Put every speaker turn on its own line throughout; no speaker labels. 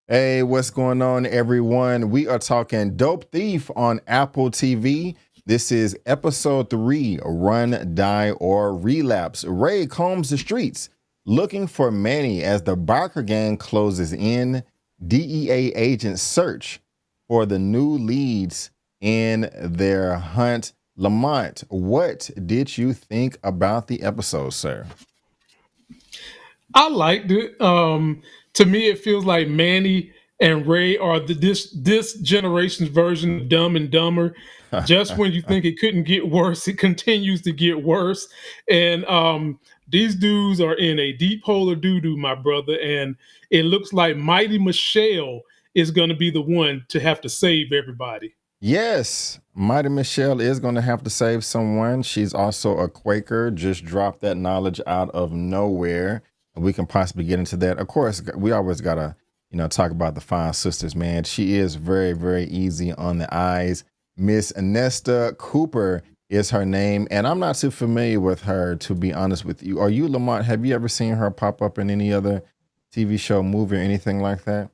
Hey, what's going on, everyone? We are talking Dope Thief on Apple TV. This is episode 3, Run, Die, or Relapse. Ray combs the streets looking for Manny as the biker gang closes in. DEA agents search for the new leads in their hunt. Lamont, what did you think about the episode, sir?
I liked it. To me, it feels like Manny and Ray are this generation's version of Dumb and Dumber. Just when you think it couldn't get worse, it continues to get worse. And these dudes are in a deep hole of doo doo, my brother. And it looks like Mighty Michelle is going to be the one to have to save everybody.
Yes, Mighty Michelle is going to have to save someone. She's also a Quaker, just dropped that knowledge out of nowhere. And we can possibly get into that. Of course, we always got to, talk about the Five Sisters, man. She is very, very easy on the eyes. Miss Nesta Cooper is her name. And I'm not too familiar with her, to be honest with you. Are you, Lamont? Have you ever seen her pop up in any other TV show, movie, or anything like that?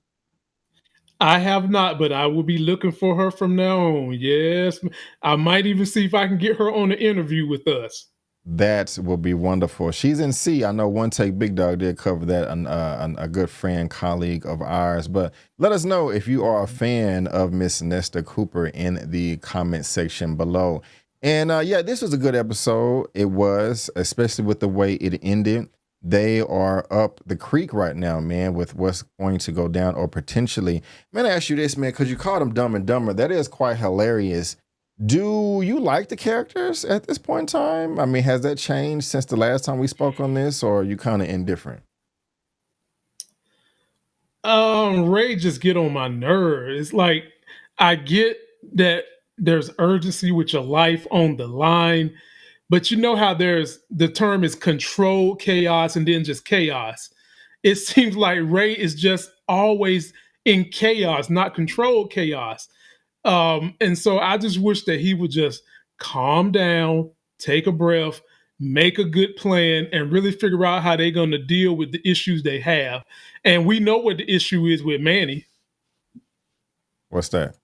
I have not, but I will be looking for her from now on. Yes, I might even see if I can get her on an interview with us.
That will be wonderful. She's in C. I know One Take Big Dog did cover that, a good friend, colleague of ours. But let us know if you are a fan of Miss Nesta Cooper in the comment section below. And yeah, this was a good episode. It was, especially with the way it ended. They are up the creek right now, man, with what's going to go down or potentially. Man, I ask you this, man, because you called them Dumb and Dumber. That is quite hilarious. Do you like the characters at this point in time? I mean, has that changed since the last time we spoke on this, or are you kind of indifferent?
Ray just get on my nerves. It's like I get that there's urgency with your life on the line, but you know how there's the term is controlled chaos and then just chaos. It seems like Ray is just always in chaos, not controlled chaos. And so I just wish that he would just calm down, take a breath, make a good plan, and really figure out how they're going to deal with the issues they have. And we know what the issue is with Manny.
What's that?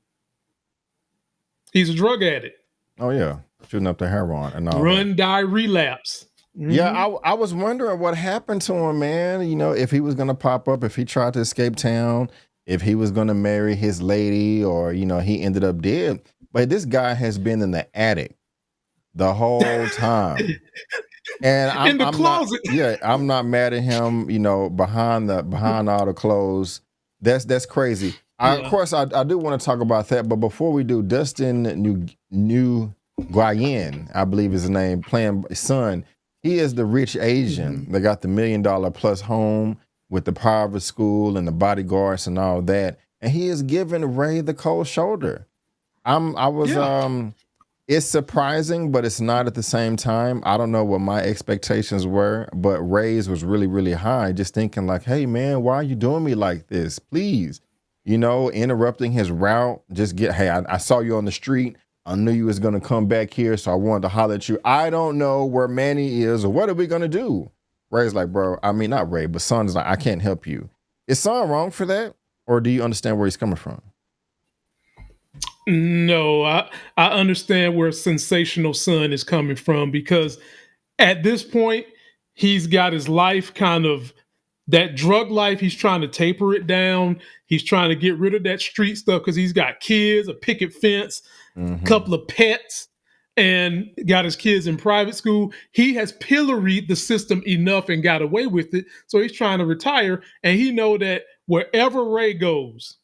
He's a drug addict.
Oh yeah, shooting up the heroin and all that.
Run, die, relapse.
Yeah,
Mhm.
I was wondering what happened to him, man. If he was gonna pop up, if he tried to escape town, if he was gonna marry his lady, or he ended up dead. But this guy has been in the attic the whole time. And I'm
In the
I'm not
closet.
yeah, I'm not mad at him, behind all the clothes. That's crazy. Of
Yeah.
course I do want to talk about that, but before we do, Dustin New Guyen, I believe is his name, playing son. He is the rich Asian that got the $1 million plus home with the private school and the bodyguards and all that. And he is giving Ray the cold shoulder. I was
Yeah.
It's surprising, but it's not at the same time. I don't know what my expectations were, but Ray's was really, really high. Just thinking like, hey man, why are you doing me like this? Please, interrupting his route. Hey, I saw you on the street. I knew you was gonna come back here, so I wanted to holler at you. I don't know where Manny is or what are we gonna do? Ray's like, bro, I mean not Ray, but Son's like, I can't help you. Is Son wrong for that? Or do you understand where he's coming from?
No, I understand where Sensational Son is coming from because at this point, he's got his life kind of that drug life. He's trying to taper it down. He's trying to get rid of that street stuff because he's got kids, a picket fence, a
Mm-hmm.
couple of pets, and got his kids in private school. He has pilloried the system enough and got away with it. So he's trying to retire. And he know that wherever Ray goes,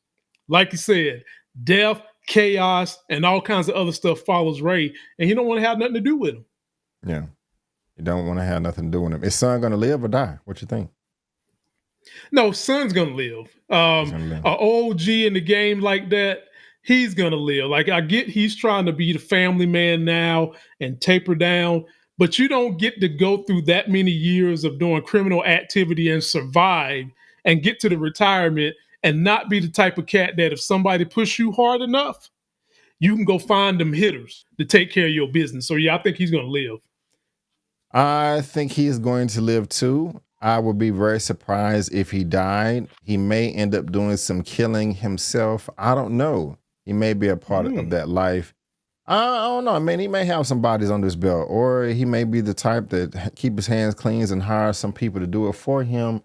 like you said, death, chaos, and all kinds of other stuff follows Ray. And he don't want to have nothing to do with him.
Yeah. You don't want to have nothing to do with him. Is Son gonna live or die? What you think?
No, Son's gonna live.
He's gonna live.
A OG in the game like that, he's gonna live. Like I get, he's trying to be the family man now and taper down, but you don't get to go through that many years of doing criminal activity and survive and get to the retirement and not be the type of cat that if somebody push you hard enough, you can go find them hitters to take care of your business. So yeah, I think he's gonna live.
I think he's going to live too. I would be very surprised if he died. He may end up doing some killing himself. I don't know. He may be a part of
Mm.
that life. I don't know. I mean, he may have some bodies under his belt, or he may be the type that keep his hands clean and hire some people to do it for him.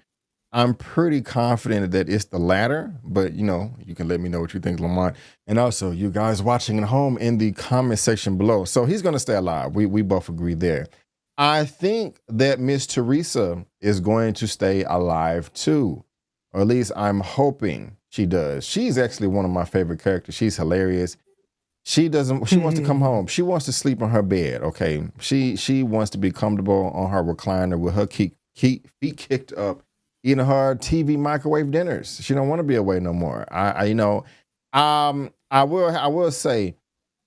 I'm pretty confident that it's the latter, but you can let me know what you think, Lamont. And also, you guys watching at home in the comment section below. So he's gonna stay alive. We both agree there. I think that Miss Teresa is going to stay alive too. Or at least I'm hoping she does. She's actually one of my favorite characters. She's hilarious. She wants to come home. She wants to sleep on her bed, okay? She wants to be comfortable on her recliner with her feet kicked up, eating her TV microwave dinners. She don't want to be away no more. I will say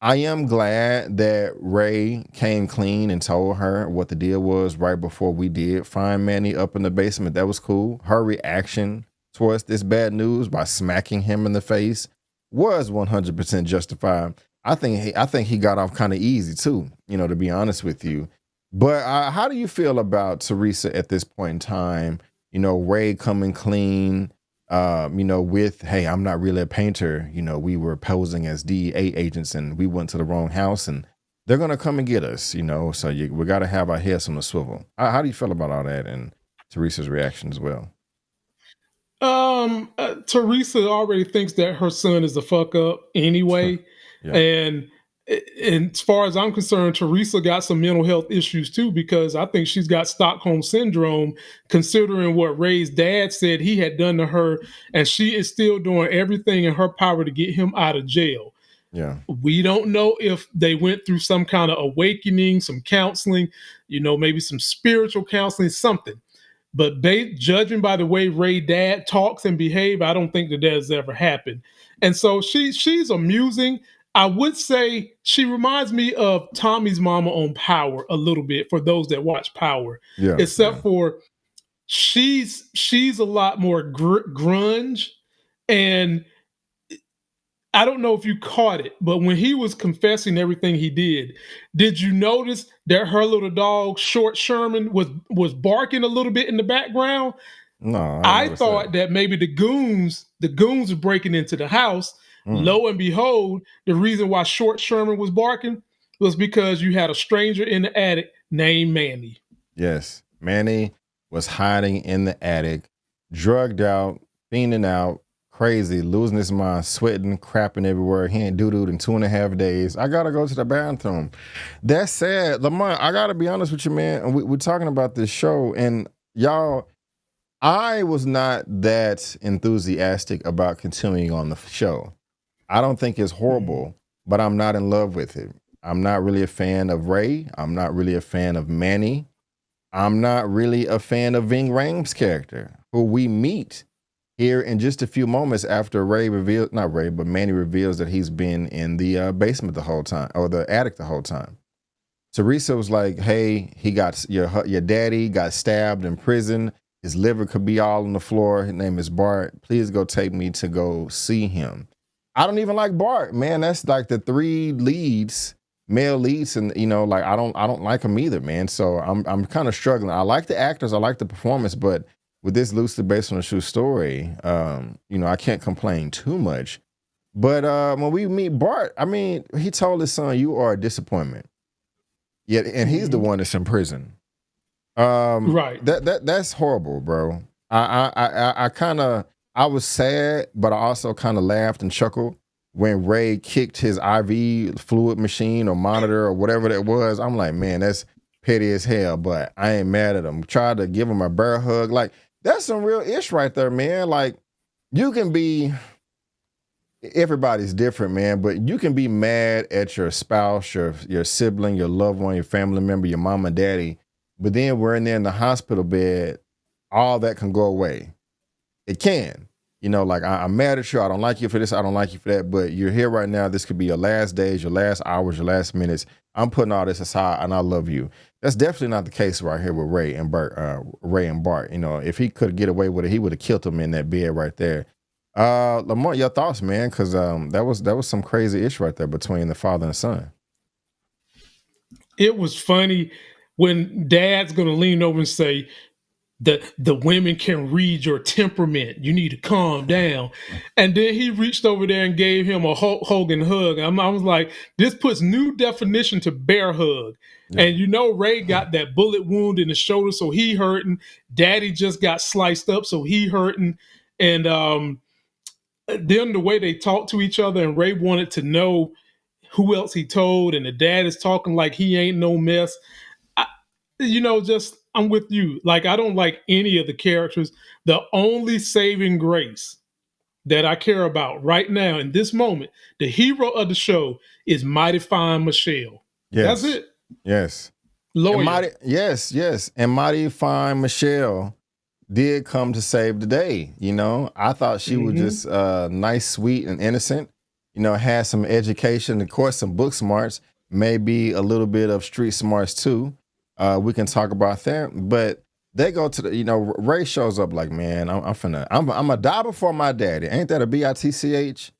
I am glad that Ray came clean and told her what the deal was right before we did find Manny up in the basement. That was cool. Her reaction towards this bad news by smacking him in the face was 100% justified. I think he got off kind of easy too, to be honest with you. But how do you feel about Teresa at this point in time? Ray coming clean, with, hey, I'm not really a painter. We were posing as DEA agents and we went to the wrong house and they're going to come and get us, so we got to have our heads on the swivel. How do you feel about all that and Teresa's reaction as well?
Teresa already thinks that her son is a fuck up anyway,
Yeah.
and and as far as I'm concerned, Teresa got some mental health issues too because I think she's got Stockholm syndrome. Considering what Ray's dad said he had done to her, and she is still doing everything in her power to get him out of jail.
Yeah.
We don't know if they went through some kind of awakening, some counseling, maybe some spiritual counseling, something. But judging by the way Ray dad talks and behave, I don't think that has ever happened. And so she's amusing. I would say she reminds me of Tommy's mama on Power a little bit for those that watch Power,
Yeah.
except for she's a lot more grunge. And I don't know if you caught it, but when he was confessing everything he did you notice that her little dog, Short Sherman, was barking a little bit in the background?
No, I didn't
I
notice
thought
that.
that maybe the goons were breaking into the house.
Mm.
Lo and behold, the reason why Short Sherman was barking was because you had a stranger in the attic named Manny.
Yes. Manny was hiding in the attic, drugged out, fiending out, crazy, losing his mind, sweating, crapping everywhere. He ain't doo-dooed in 2.5 days. I gotta go to the bathroom. That's sad. Lamont, I gotta be honest with you, man. And we're talking about this show, and y'all, I was not that enthusiastic about continuing on the show. I don't think it's
Mhm.
horrible, but I'm not in love with it. I'm not really a fan of Ray. I'm not really a fan of Manny. I'm not really a fan of Ving Rhames' character, who we meet here in just a few moments after not Ray, but Manny reveals that he's been in the basement the whole time, or the attic the whole time. Teresa was like, hey, your daddy got stabbed in prison. His liver could be all on the floor. His name is Bart. Please go take me to go see him. I don't even like Bart, man. That's like the three leads, male leads, and like I don't like them either, man. So I'm kind of struggling. I like the actors, I like the performance, but with this loosely based on a true story, I can't complain too much. But when we meet Bart, I mean, he told his son, "You are a disappointment." Yeah, and he's the
Mhm.
one that's in prison.
Right.
That's horrible, bro. I kind of I was sad, but I also kind of laughed and chuckled when Ray kicked his IV fluid machine or monitor or whatever that was. I'm like, man, that's petty as hell, but I ain't mad at him. Tried to give him a bear hug. Like, that's some real ish right there, man. Like, you can be everybody's different, man, but you can be mad at your spouse, your sibling, your loved one, your family member, your mom and daddy, but then we're in there in the hospital bed, all that can go away. It can. Like, I'm mad at you. I don't like you for this. I don't like you for that. But you're here right now. This could be your last days, your last hours, your last minutes. I'm putting all this aside, and I love you. That's definitely not the case right here with Ray and Bart. If he could get away with it, he would have killed him in that bed right there. Lamont, your thoughts, man? Because that was some crazy ish right there between the father and son.
It was funny when dad's gonna lean over and say, the women can read your temperament. You need to calm down. And then he reached over there and gave him a Hogan hug. I was like, this puts new definition to bear hug.
Yeah.
And you know, Ray got that bullet wound in the shoulder, so he hurting. Daddy just got sliced up, so he hurting. And then the way they talk to each other, and Ray wanted to know who else he told, and the dad is talking like he ain't no mess. Just I'm with you. Like, I don't like any of the characters. The only saving grace that I care about right now in this moment, the hero of the show is Mighty Fine Michelle.
Yes.
That's it.
Yes.
Lawyer.
Yes. And Mighty Fine Michelle did come to save the day. I thought she was just nice, sweet, and innocent. Had some education, of course, some book smarts, maybe a little bit of street smarts too. We can talk about that, but they go to the, Ray shows up like, man, I'm gonna die before my daddy. Ain't that a bitch?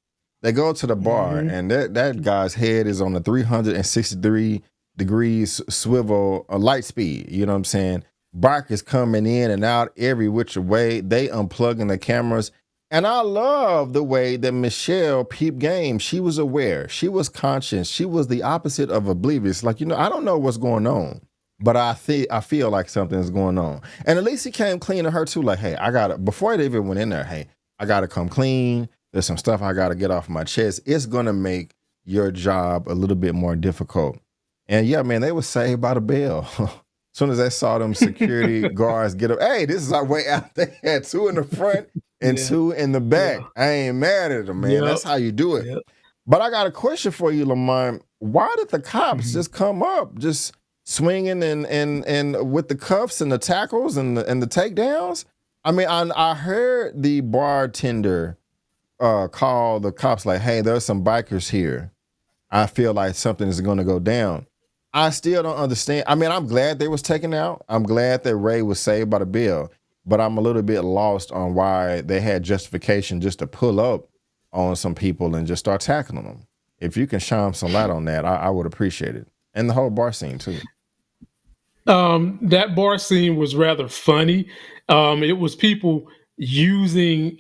They go to the bar, and that guy's head is on the 363 degrees swivel light speed. You know what I'm saying? Bart is coming in and out every which way. They unplugging the cameras. And I love the way that Michelle peeped game. She was aware. She was conscious. She was the opposite of oblivious. Like, I don't know what's going on, but I feel like something's going on. And at least he came clean to her too. Like, hey, before they even went in there, hey, I got to come clean. There's some stuff I got to get off my chest. It's going to make your job a little bit more difficult. And yeah, man, they were saved by the bell. As soon as they saw them security guards get up, hey, this is our way out. They had 2 in the front and 2 in the back. I ain't mad at them, man. Yep. That's how you do it. Yep. But I got a question for you, Lamont. Why did the cops just come up, just swinging and with the cuffs and the tackles and the takedowns? I mean, I heard the bartender call the cops like, hey, there's some bikers here. I feel like something is going to go down. I still don't understand. I mean, I'm glad they was taken out. I'm glad that Ray was saved by the bell, but I'm a little bit lost on why they had justification just to pull up on some people and just start tackling them. If you can shine some light on that, I would appreciate it. And the whole bar scene too.
That bar scene was rather funny. It was people using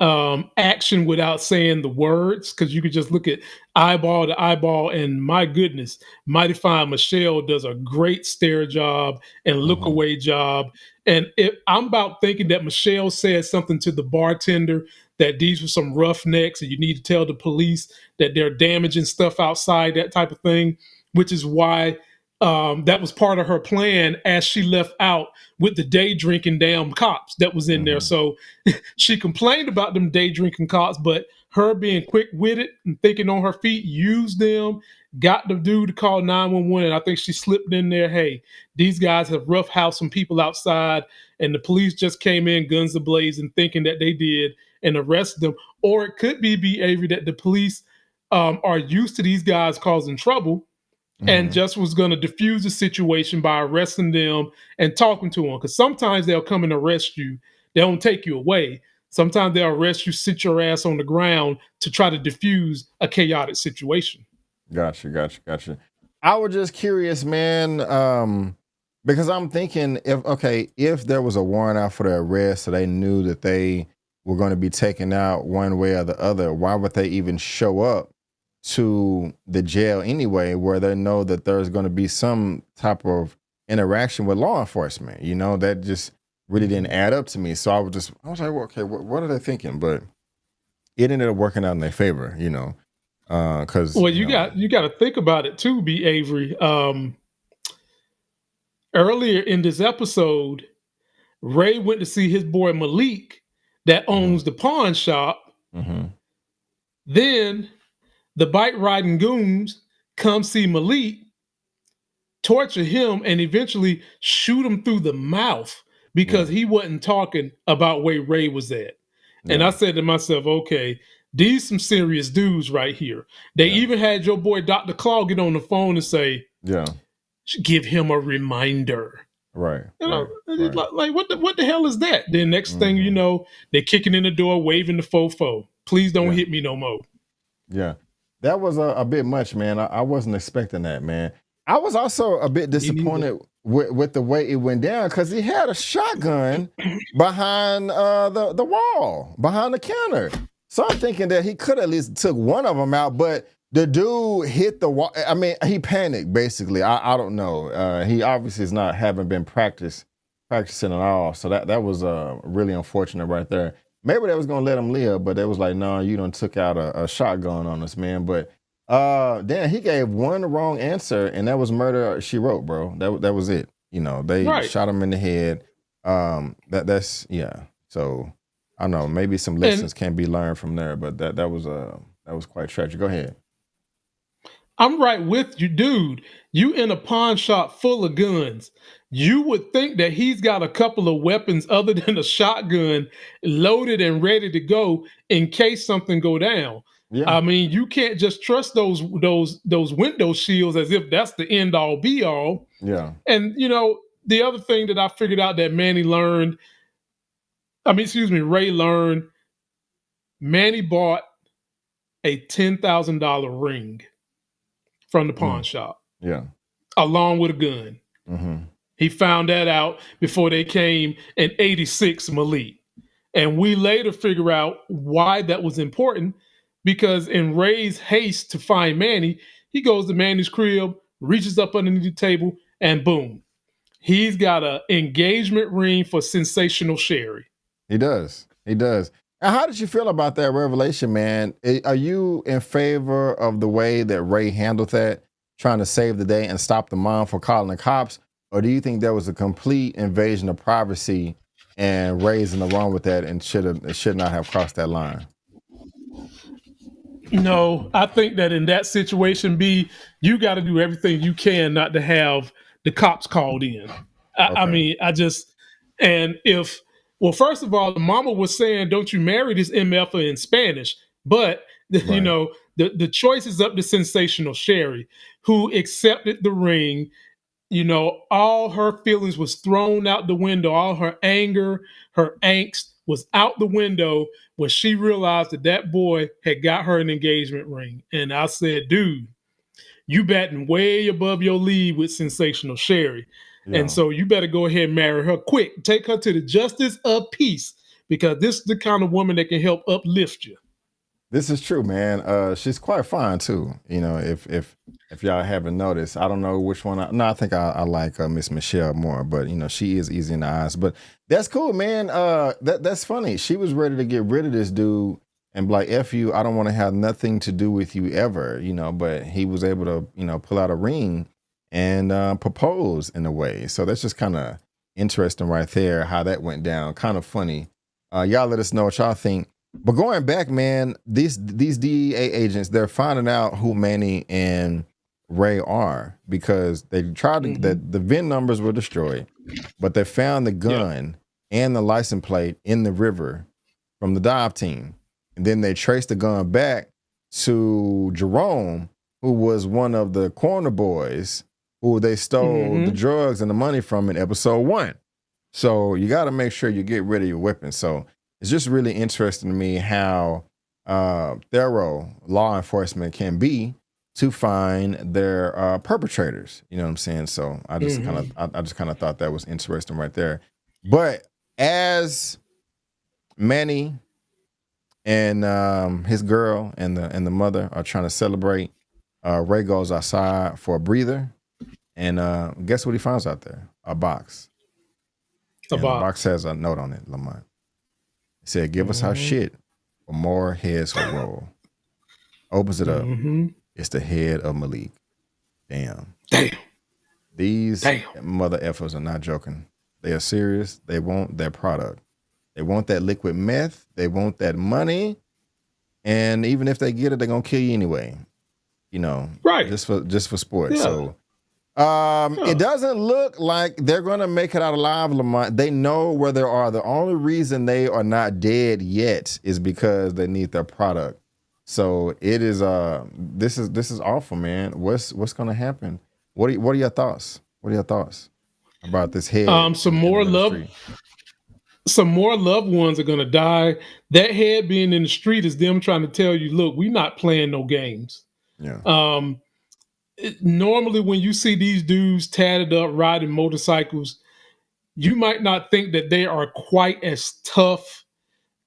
action without saying the words, because you could just look at eyeball to eyeball, and my goodness, Mighty Fine Michelle does a great stare job and look away job. And I'm about thinking that Michelle said something to the bartender that these were some roughnecks and you need to tell the police that they're damaging stuff outside, that type of thing, which is why that was part of her plan as she left out with the day drinking damn cops that was in there. So she complained about them day drinking cops, but her being quick witted and thinking on her feet, used them, got the dude to call 911. And I think she slipped in there, hey, these guys have roughhoused some people outside, and the police just came in guns ablazing thinking that they did and arrested them. Or it could be Avery, that the police are used to these guys causing trouble and just was going to diffuse the situation by arresting them and talking to them. Because sometimes they'll come and arrest you. They don't take you away. Sometimes they'll arrest you, sit your ass on the ground to try to diffuse a chaotic situation.
Gotcha. I was just curious, man, because I'm thinking if there was a warrant out for their arrest, so they knew that they were going to be taken out one way or the other, why would they even show up to the jail anyway, where they know that there's going to be some type of interaction with law enforcement? That just really didn't add up to me. So I was like, well, okay, what are they thinking? But it ended up working out in their favor, because
you got to think about it too, B. Avery. Earlier in this episode, Ray went to see his boy Malik that owns the pawn shop. Then the bike riding goons come see Malik, torture him, and eventually shoot him through the mouth because he wasn't talking about where Ray was at. And I said to myself, okay, these some serious dudes right here. They even had your boy Dr. Claw get on the phone and say, give him a reminder.
Right.
Like what the hell is that? Then next thing you know, they're kicking in the door, waving the fofo. Please don't hit me no more.
Yeah. That was a bit much, man. I wasn't expecting that, man. I was also a bit disappointed with the way it went down because he had a shotgun behind the wall, behind the counter. So I'm thinking that he could at least took one of them out, but the dude hit the wall. I mean, he panicked basically. I don't know. He obviously is not haven't been practicing at all. So that was really unfortunate right there. Maybe they was gonna let him live, but they was like, no, you done took out a shotgun on us, man. But damn, he gave one wrong answer, and that was murder. She wrote, bro. That was it. You know, they
Right.
shot him in the head. That's yeah. So I don't know. Maybe some
And
lessons can be learned from there, but that was quite tragic. Go ahead.
I'm right with you, dude. You in a pawn shop full of guns. You would think that he's got a couple of weapons other than a shotgun loaded and ready to go in case something go down.
Yeah,
I mean, you can't just trust those window shields as if that's the end all be all.
yeah.
And the other thing that I figured out that Ray learned, Manny bought a $10,000 ring from the pawn
Mm,
shop
yeah.
along with a gun.
Mm-hmm.
He found that out before they came in 86 Malik. And we later figure out why that was important because in Ray's haste to find Manny, he goes to Manny's crib, reaches up underneath the table, and boom, he's got an engagement ring for Sensational Sherry.
He does. He does. And how did you feel about that revelation, man? Are you in favor of the way that Ray handled that, trying to save the day and stop the mom from calling the cops? Or do you think there was a complete invasion of privacy and Ray's in the wrong with that and should not have crossed that line?
No, I think that in that situation, B, you got to do everything you can not to have the cops called in. I
Okay.
mean, and if, well, first of all, the mama was saying, don't you marry this MF in Spanish. But,
Right.
the choice is up to Sensational Sherry, who accepted the ring. All her feelings was thrown out the window. All her anger, her angst was out the window when she realized that boy had got her an engagement ring. And I said, dude, you batting way above your league with Sensational Sherry. And
Yeah.
so you better go ahead and marry her quick. Take her to the justice of peace because this is the kind of woman that can help uplift you.
This is true, man. She's quite fine too. You know, if y'all haven't noticed, I don't know which one. No, I think I like Miss Michelle more, but she is easy in the eyes. But that's cool, man. That's funny. She was ready to get rid of this dude and be like, "F you, I don't want to have nothing to do with you ever." But he was able to pull out a ring and propose in a way. So that's just kind of interesting right there how that went down. Kind of funny. Y'all let us know what y'all think. But going back, man, these DEA agents, they're finding out who Manny and Ray are because they tried to the VIN numbers were destroyed, but they found the
Yeah.
gun and the license plate in the river from the dive team. And then they traced the gun back to Jerome, who was one of the corner boys who they stole the drugs and the money from in episode 1. So you got to make sure you get rid of your weapons. So it's just really interesting to me how thorough law enforcement can be to find their perpetrators. You know what I'm saying? So I just kind of thought that was interesting right there. But as Manny and his girl and the mother are trying to celebrate, Ray goes outside for a breather, and guess what he finds out there? A box.
A
And the box
box.
has a note on it, Lamont. It said, "Give us our shit, or more heads will roll." Opens it up. It's the head of Malik. Damn.
Damn.
These
Damn.
mother effers are not joking. They are serious. They want their product. They want that liquid meth. They want that money. And even if they get it, they're gonna kill you anyway.
Right.
Just for sport.
Yeah.
So it doesn't look like they're gonna make it out alive, Lamont. They know where they are. The only reason they are not dead yet is because they need their product. So it is this is awful, man. What's gonna happen? What are your thoughts? What are your thoughts about this head
Some
in the
more
middle of the
love.
street?
Some more loved ones are gonna die. That head being in the street is them trying to tell you, look, we're not playing no games.
Yeah.
Um, normally when you see these dudes tatted up riding motorcycles, you might not think that they are quite as tough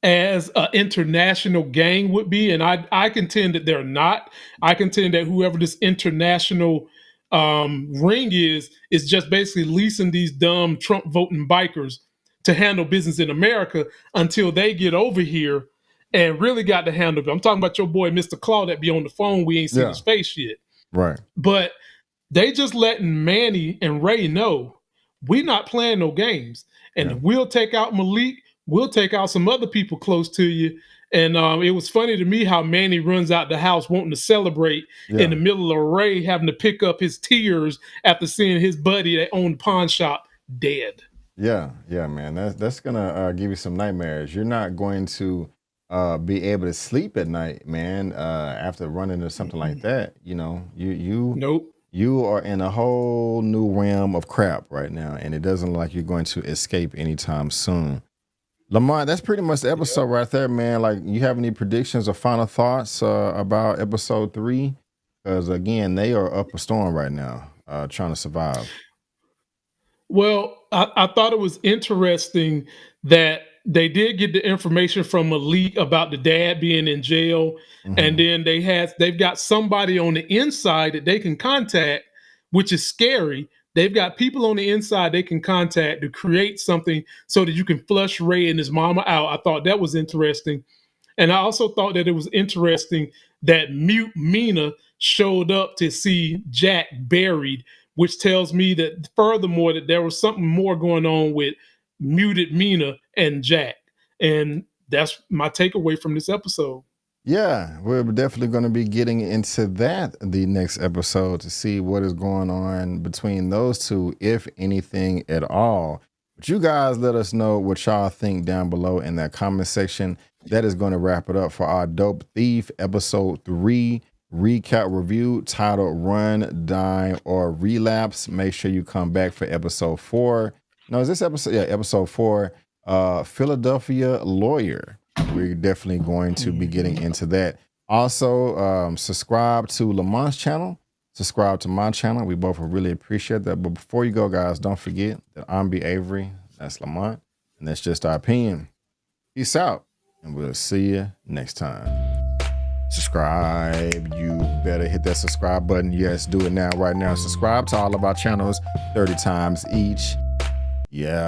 as an international gang would be, and I contend that they're not. I contend that whoever this international ring is just basically leasing these dumb Trump voting bikers to handle business in America until they get over here and really got to handle it. I'm talking about your boy Mr. Claw that be on the phone. We ain't seen
Yeah.
his face yet,
Right.
but they just letting Manny and Ray know we not playing no games, and
Yeah.
we'll take out Malik. We'll take out some other people close to you. And it was funny to me how Manny runs out the house wanting to celebrate in the
Yeah.
middle of Ray having to pick up his tears after seeing his buddy that owned the pawn shop dead.
Yeah, yeah, man. That's gonna give you some nightmares. You're not going to be able to sleep at night, man. After running into something like that, you know,
Nope.
you are in a whole new realm of crap right now, and it doesn't look like you're going to escape anytime soon. Lamont, that's pretty much the episode right there, man. Like, you have any predictions or final thoughts about episode 3? Because again, they are up a storm right now, trying to survive.
Well, I thought it was interesting that they did get the information from Malik about the dad being in jail, and
Mhm.
then they've got somebody on the inside that they can contact, which is scary. They've got people on the inside they can contact to create something so that you can flush Ray and his mama out. I thought that was interesting. And I also thought that it was interesting that Mute Mina showed up to see Jack buried, which tells me that furthermore that there was something more going on with Muted Mina and Jack. And that's my takeaway from this episode.
Yeah, we're definitely going to be getting into that the next episode to see what is going on between those two, if anything at all. But you guys let us know what y'all think down below in that comment section. That is going to wrap it up for our Dope Thief episode 3 recap review titled Run, Die, or Relapse. Make sure you come back for episode 4. No, is this episode? Yeah, episode 4, Philadelphia Lawyer. We're definitely going to be getting into that. Also, subscribe to Lamont's channel. Subscribe to my channel. We both will really appreciate that. But before you go, guys, don't forget that I'm B. Avery. That's Lamont. And that's just our opinion. Peace out. And we'll see you next time. Subscribe. You better hit that subscribe button. Yes, do it now, right now. Subscribe to all of our channels 30 times each. Yeah.